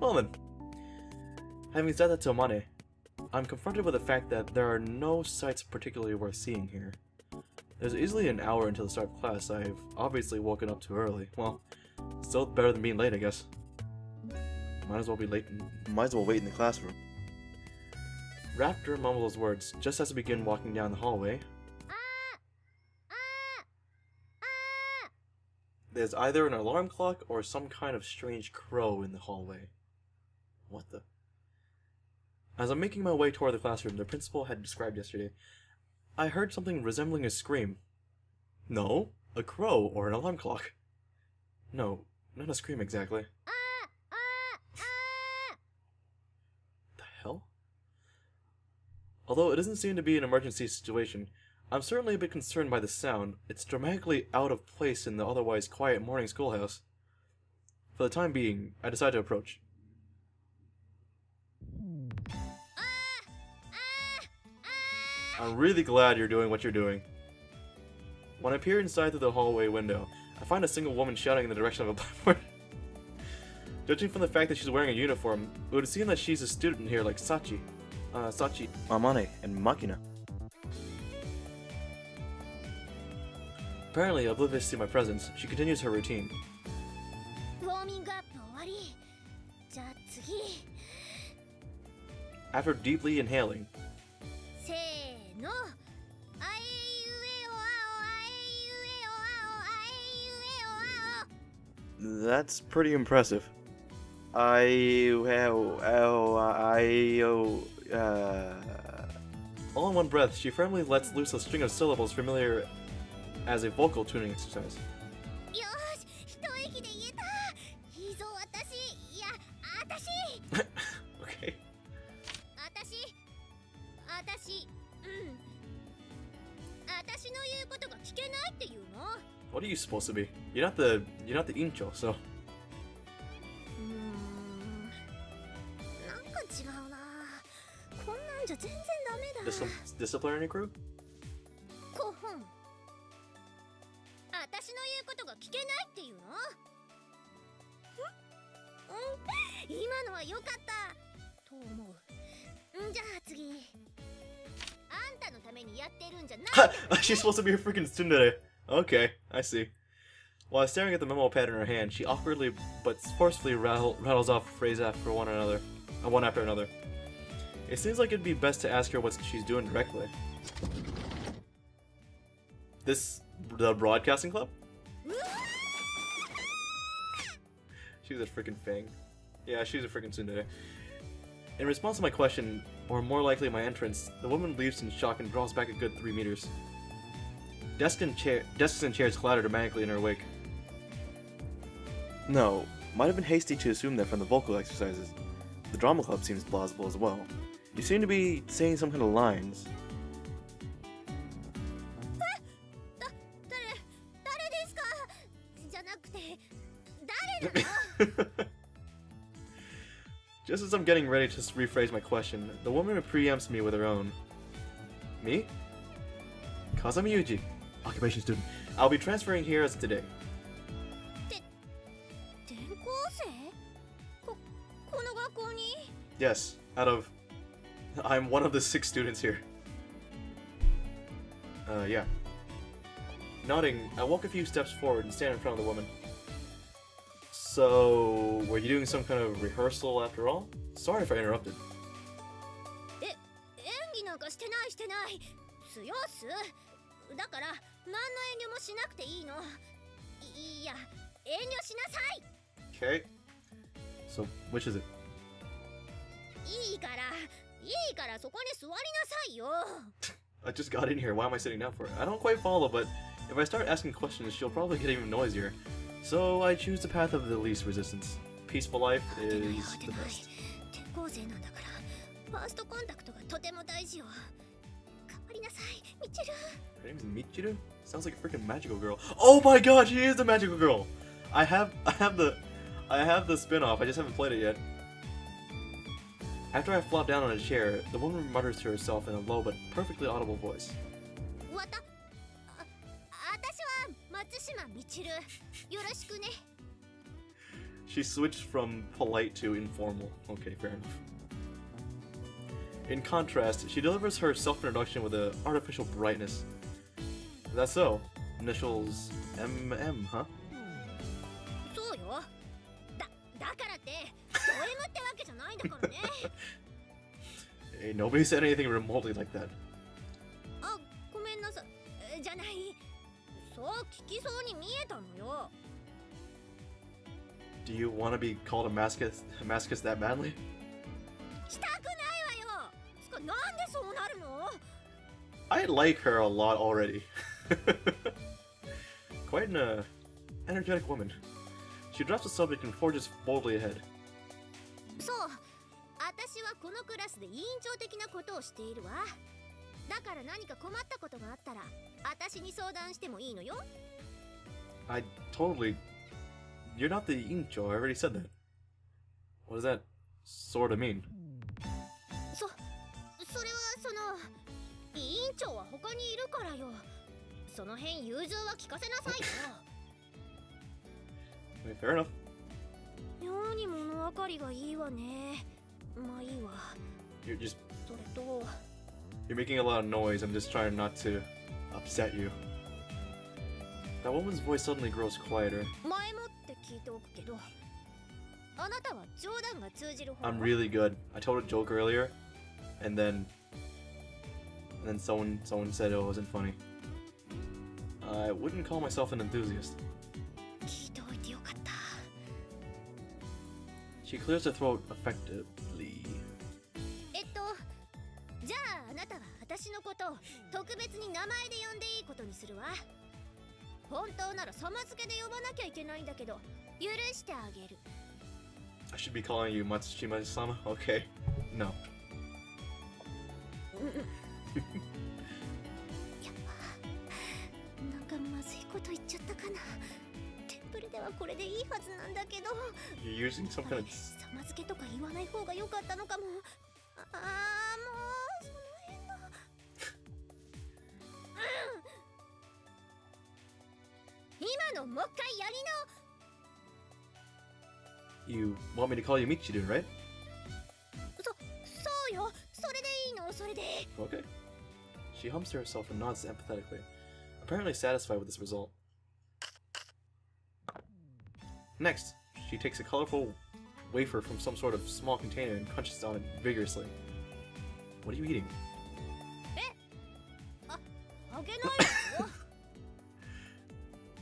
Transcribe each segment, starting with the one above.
Well then, having said that to Amane, I'm confronted with the fact that there are no sights particularly worth seeing here. There's easily an hour until the start of class. I've obviously woken up too early. Well, still better than being late, I guess. Might as well be late. Might as well wait in the classroom. Raptor mumbles words just as I begin walking down the hallway. There's either an alarm clock or some kind of strange crow in the hallway. What the? As I'm making my way toward the classroom the principal had described yesterday, I heard something resembling a scream. No, a crow or an alarm clock. No, not a scream exactly. The hell? Although it doesn't seem to be an emergency situation, I'm certainly a bit concerned by the sound. It's dramatically out of place in the otherwise quiet morning schoolhouse. For the time being, I decide to approach. I'm really glad you're doing what you're doing. When I peer inside through the hallway window, I find a single woman shouting in the direction of a blackboard. Judging from the fact that she's wearing a uniform, it would seem that she's a student here like Sachi, Amane, and Makina. Apparently oblivious to my presence, she continues her routine. After deeply inhaling, that's pretty impressive. All in one breath, she firmly lets loose a string of syllables familiar as a vocal tuning exercise. Okay. What are you supposed to be? You're not the incho, so. Disciplinary crew? She's supposed to be a freaking tsundere. Okay, I see. While staring at the memo pad in her hand, she awkwardly but forcefully rattles off phrase after one after another. It seems like it'd be best to ask her what she's doing directly. The broadcasting club? She's a freaking fang. Yeah, she's a freaking tsundere. In response to my question, or more likely my entrance, the woman leaves in shock and draws back a good 3 meters. Desks and chairs clatter dramatically in her wake. No, might have been hasty to assume that from the vocal exercises. The drama club seems plausible as well. You seem to be saying some kind of lines. Just as I'm getting ready to rephrase my question, the woman preempts me with her own. Me? Kazami Yuji, occupation student. I'll be transferring here as of today. Yes, I'm one of the 6 students here. Yeah. Nodding, I walk a few steps forward and stand in front of the woman. So, were you doing some kind of rehearsal after all? Sorry if I interrupted. Okay. So, which is it? I just got in here, why am I sitting down for it? I don't quite follow, but if I start asking questions, she'll probably get even noisier. So I choose the path of the least resistance. Peaceful life is the best. Her name's Michiru? Sounds like a freaking magical girl. Oh my god, she is the magical girl! I have the spin-off, I just haven't played it yet. After I flop down on a chair, the woman mutters to herself in a low but perfectly audible voice. She switched from polite to informal. Okay, fair enough. In contrast, she delivers her self-introduction with an artificial brightness. That's so. Initials MM, huh? そうよ。だからってド M ってわけじゃないんだからね。Hey, nobody said anything remotely like that. あ、ごめんなさい。じゃない。そう聞きそうに見えたのよ。Do you want to be called a masochist that badly? したくないわよ。つかなんでそうなるの？ I like her a lot already. Quite an energetic woman. She drops the subject and forges boldly ahead. そう。私はこのクラスで委員長的なことをしているわ。だから何か困ったことがあったら、私に相談してもいいのよ。I totally... You're not the incho, I already said that. What does that sorta mean? それは委員長は他にいるからよ。その辺融通は聞かせなさいよ。Okay, fair enough. 妙に物分かりがいいわね。まあいいわ。You're just... それと You're making a lot of noise. I'm just trying not to upset you. That woman's voice suddenly grows quieter. 前もって聞いておくけど、あなたは冗談が通じる方。 I'm really good. I told a joke earlier, and then someone said it wasn't funny. I wouldn't call myself an enthusiast. 聞いておいてよかった。 She clears her throat effectively. じゃああなたは私のことを特別に名前で呼んでいいことにするわ。本当なら様付けで呼ばなきゃいけないんだけど、許してあげる。 I should be calling you Matsushima-sama? Okay. No. やっぱなんかまずいこと言っちゃったかな。テンプレではこれでいいはずなんだけど。 You're using some kind of... 様付けとか言わない方が良かったのかも。もうその辺の。今のもう一回やり直。 You want me to call you Michiru, right? そうよ。それでいいの、それで。 Okay. She hums to herself and nods empathetically, apparently satisfied with this result. Next, she takes a colorful wafer from some sort of small container and crunches on it vigorously. What are you eating? あげないよ。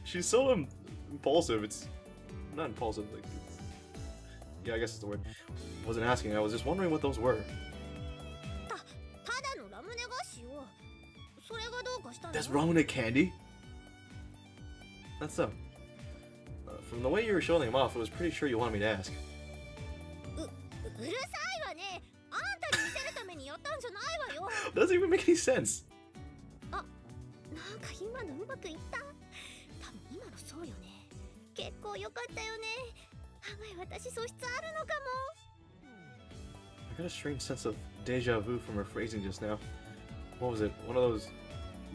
She's so impulsive. It's not impulsive. Like, it's... yeah, I guess it's the word. Wasn't asking. I was just wondering what those were. ただのラムネ菓子よ。それがどうかしたの？ That's ramen candy? That's so. From the way you were showing them off, I was pretty sure you wanted me to ask. うるさいわね。あんたに見せるためにやったんじゃないわよ。 Doesn't even make any sense. なんか今のうまくいった。多分今のそうよね。結構良かったよね。案外私素質あるのかも。 I got a strange sense of deja vu from her phrasing just now. What was it? One of those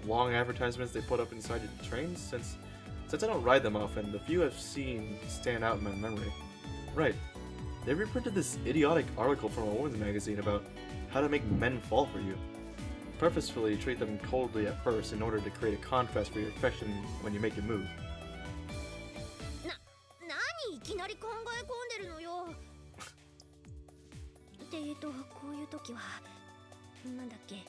long advertisements they put up inside the trains? Since I don't ride them often, the few I've seen stand out in my memory. Right. They reprinted this idiotic article from a women's magazine about how to make men fall for you. Purposefully treat them coldly at first in order to create a contrast for your affection when you make your move. 何いきなり考え込んでるのよ。こういう時はなんだっけ。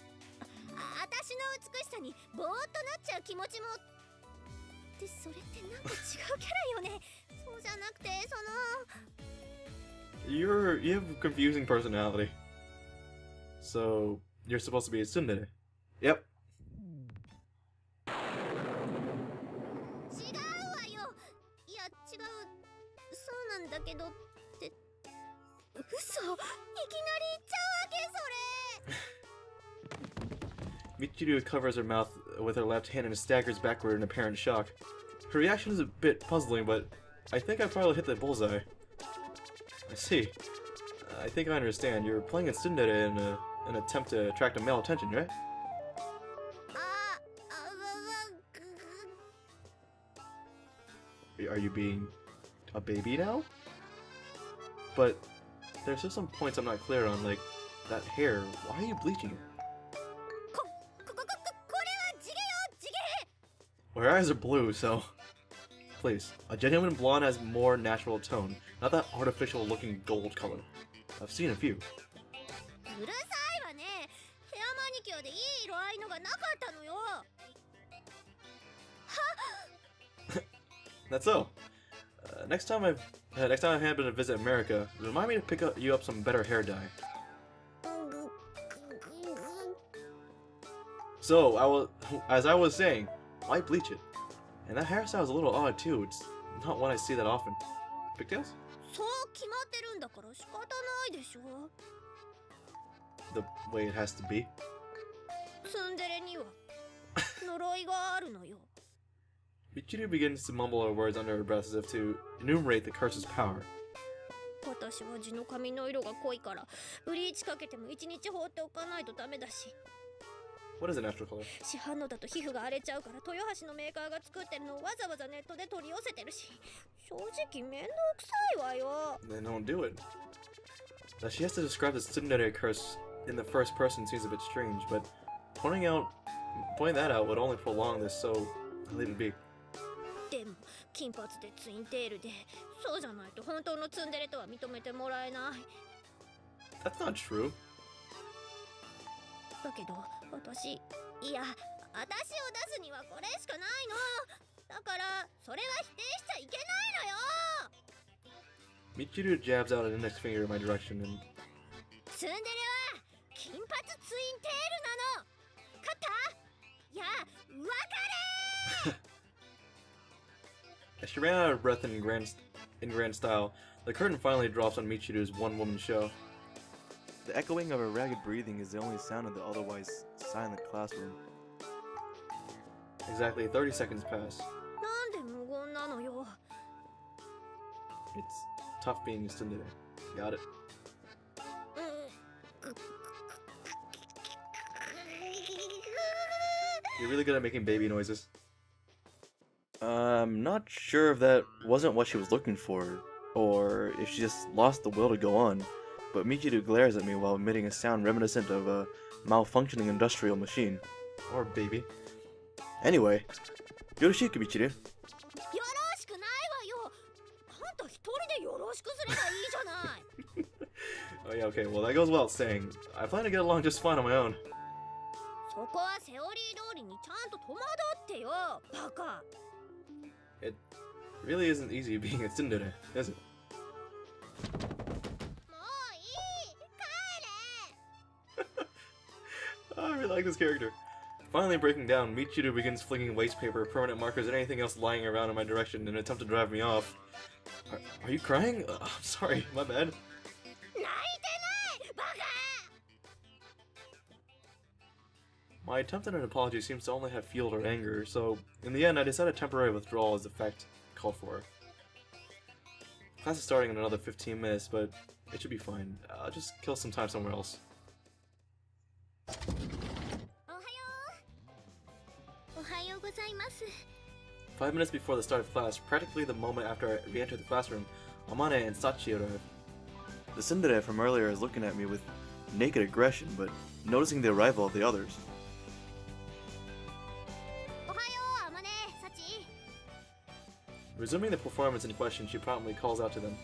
私の美しさにぼーっとなっちゃう気持ちも。でそれってなんか違うキャラよね。そうじゃなくてYou have a confusing personality. So you're supposed to be a Tsundere. Yep. 違うわよ。いや違う。そうなんだけどって嘘。いきなり言っちゃうわけそれ。 Michiru covers her mouth with her left hand and staggers backward in apparent shock. Her reaction is a bit puzzling, but I think I probably hit the bullseye. I see. I think I understand. You're playing a Tsundere in an attempt to attract a male attention, right? Are you being a baby now? but there's still some points I'm not clear on, like that hair. Why are you bleaching it? これは地毛よ地毛 Well, her eyes are blue, so please. A genuine blonde has more natural tone, not that artificial-looking gold color. I've seen a few. うるさいわねヘアマニキュアでいい色合いのがなかったのよ That's so. Next time I happen to visit America, remind me to pick you up some better hair dye. So as I was saying, why bleach it? And that hairstyle is a little odd too. It's not one I see that often. Pigtails? そう決まってるんだから仕方ないでしょ The way it has to be. ツンデレには呪いがあるのよ Michiru begins to mumble her words under her breath as if to enumerate the curse's power. 私は地の髪の色が濃いからブリーチかけても1日放っておかないとダメだし What is a natural color? 市販のだと皮膚が荒れちゃうから豊橋のメーカーが作ってるのをわざわざネットで取り寄せてるし正直めんどくさいわよ Then don't do it. That she has to describe the Tsundere curse in the first person seems a bit strange, but pointing that out would only prolong this, so I'll leave it be. でも金髪でツインテールでそうじゃないと本当のツンデレとは認めてもらえない That's not true. だけど私いや私を出すにはこれしかないのだからそれは否定しちゃいけないのよ Michiru jabs out an index finger in my direction and ツンデレは金髪ツインテールなの勝ったいや分かれ as she ran out of breath in grand style, the curtain finally drops on Michiru's one-woman show. The echoing of her ragged breathing is the only sound of the otherwise silent classroom. Exactly 30 seconds pass. なんで無言なのよ It's tough being a Tsundere. Got it? You're really good at making baby noises. I'm not sure if that wasn't what she was looking for, or if she just lost the will to go on, but Michiru glares at me while emitting a sound reminiscent of a malfunctioning industrial machine. Or baby. Anyway, yoroshiku, Michiru. よろしくないわよあんた一人でよろしくすればいいじゃない Oh yeah, okay, well that goes without saying. I plan to get along just fine on my own. そこはセオリー通りにちゃんと戸惑ってよバカ It really isn't easy being a Tsundere, is it? もういい帰れ I really like this character. Finally breaking down, Michiru begins flinging waste paper, permanent markers, and anything else lying around in my direction in an attempt to drive me off. Are you crying? I'm sorry, my bad. 泣いてないバカ My attempt at an apology seems to only have fueled her anger, so in the end I decided temporary withdrawal is the fact called for. Class is starting in another 15 minutes, but it should be fine. I'll just kill some time somewhere else. おはようございます 5 minutes before the start of class, practically the moment after we enter the classroom, Amane and Sachi arrive. The Tsundere from earlier is looking at me with naked aggression, but noticing the arrival of the others. おはようあまねサチ Resuming the performance in question, she promptly calls out to them.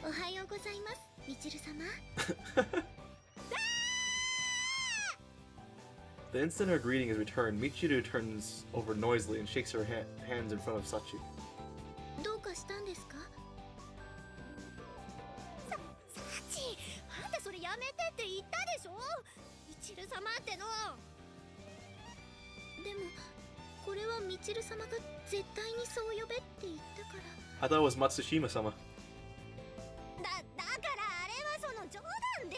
おはようございますみちる様 The instant her greeting is returned, Michiru turns over noisily and shakes her hands in front of Sachi. どうかしたんですかサチあんたそれやめてって言ったでしょみちる様ってのでもこれはみちる様が絶対にそう呼べって言ったから I thought it was Matsushima-sama. だからあれはその冗談で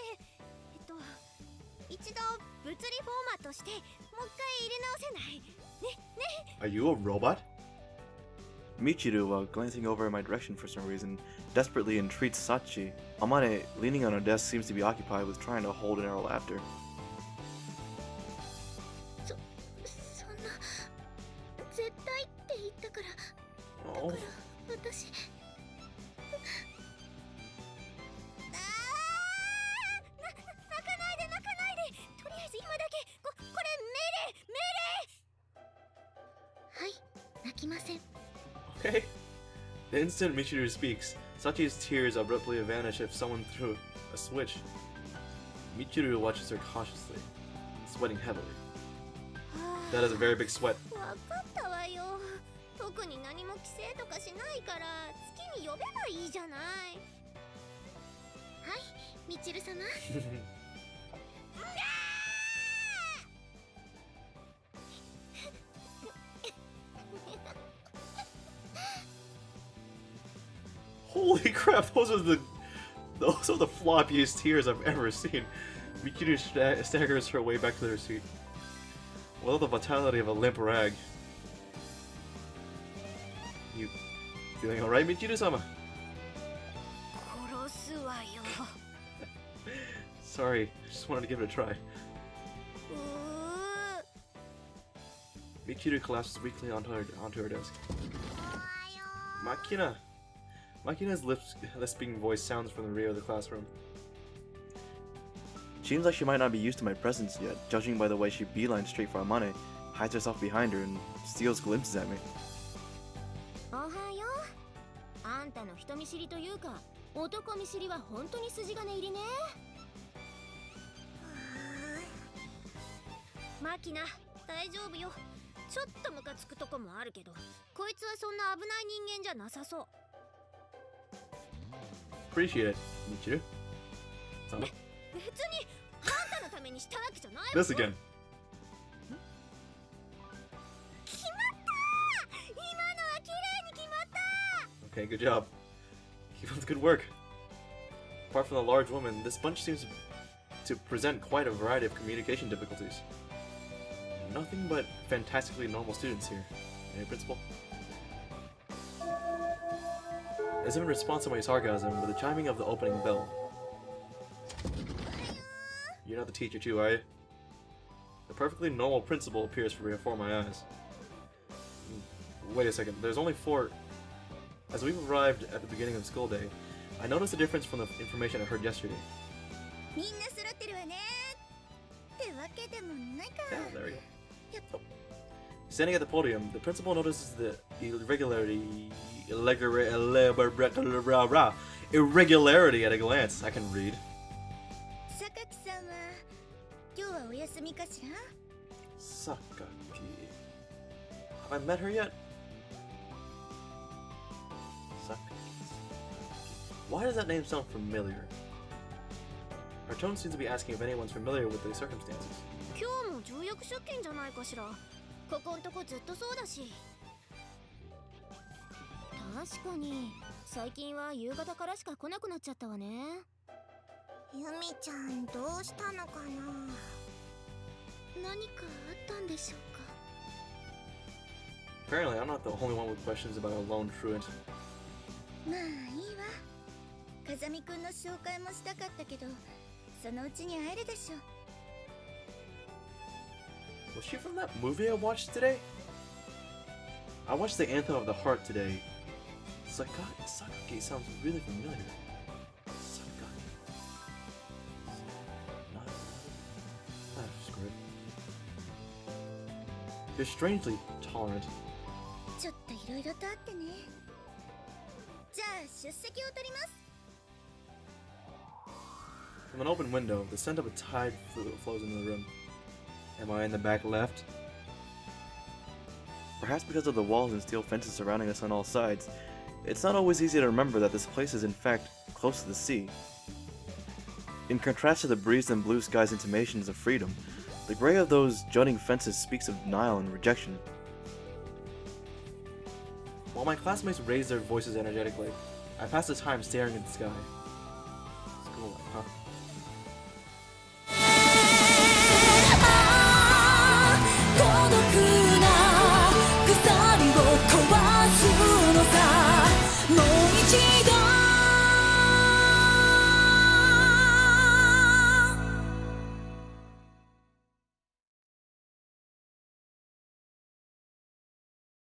一度物理フォーマットしてもう一回入れ直せないね Are you a robot? Michiru, while glancing over in my direction for some reason, desperately entreats Sachi. Amane, leaning on her desk, seems to be occupied with trying to hold in her laughter. そんな絶対って言ったからだ Oh. から私きません。 Okay. The instant Michiru speaks, Sachi's tears abruptly vanish if someone threw a switch. Michiru watches her cautiously, sweating heavily. That is a very big sweat. わかったわよ。特に何も規制とかしないから月に呼べばいいじゃない。はい、みちる様。Holy crap, those are the floppiest tears I've ever seen. Michiru staggers her way back to her seat. With all the vitality of a limp rag. You feeling alright, Michiru-sama? 殺すわよ。Sorry, I just wanted to give it a try. Michiru collapses weakly onto her desk. Makina! Makina's lisping voice sounds from the rear of the classroom. Seems like she might not be used to my presence yet, judging by the way she beelines straight for Amane, hides herself behind her, and steals glimpses at me. おはよう。あんたの人見知りというか、男見知りは本当に筋金入りね。マキナ、大丈夫よ。ちょっとムカつくとこもあるけど、こいつはそんな危ない人間じゃなさそう。Appreciate it, Michiru. 別にあんたのためにしたわけじゃないわよ。 This again. 決まった！今のは綺麗に決まった！ Okay, good job. Keep up the good work. Apart from the large woman, this bunch seems to present quite a variety of communication difficulties. Nothing but fantastically normal students here. Hey, Principal. As if in response to my sarcasm, with the chiming of the opening bell. You're not the teacher too, are you? The perfectly normal principal appears before my eyes. Wait a second, there's only 4... As we've arrived at the beginning of school day, I noticed a difference from the information I heard yesterday. みんな揃ってるわね。ってわけでもないか。 Yeah, there we go. Oh. Standing at the podium, the principal notices the irregularity at a glance. I can read. 榊さんは今日はお休みかしら？ Sakaki. Have I met her yet? Sakaki. Why does that name sound familiar? Her tone seems to be asking if anyone's familiar with the circumstances. 今日も重役出勤じゃないかしら。ここんとこずっとそうだし。確かに最近は夕方からしか来なくなっちゃったわね。ユミちゃんどうしたのかな。何かあったんでしょうか。 Apparently, I'm not the only one with questions about a lone truant. まあいいわ。風見くんの紹介もしたかったけど、そのうちに会えるでしょう。 Was she from that movie I watched today? I watched the Anthem of the Heart today. Sakaki sounds really familiar. Sakaki. Not screw it. You're strangely tolerant. ちょっといろいろとあってね。じゃあ出席を取ります。 From an open window, the scent of a tide flows into the room. Am I in the back left? Perhaps because of the walls and steel fences surrounding us on all sides, it's not always easy to remember that this place is in fact close to the sea. In contrast to the breeze and blue sky's intimations of freedom, the gray of those jutting fences speaks of denial and rejection. While my classmates raise their voices energetically, I pass the time staring at the sky. School life, huh?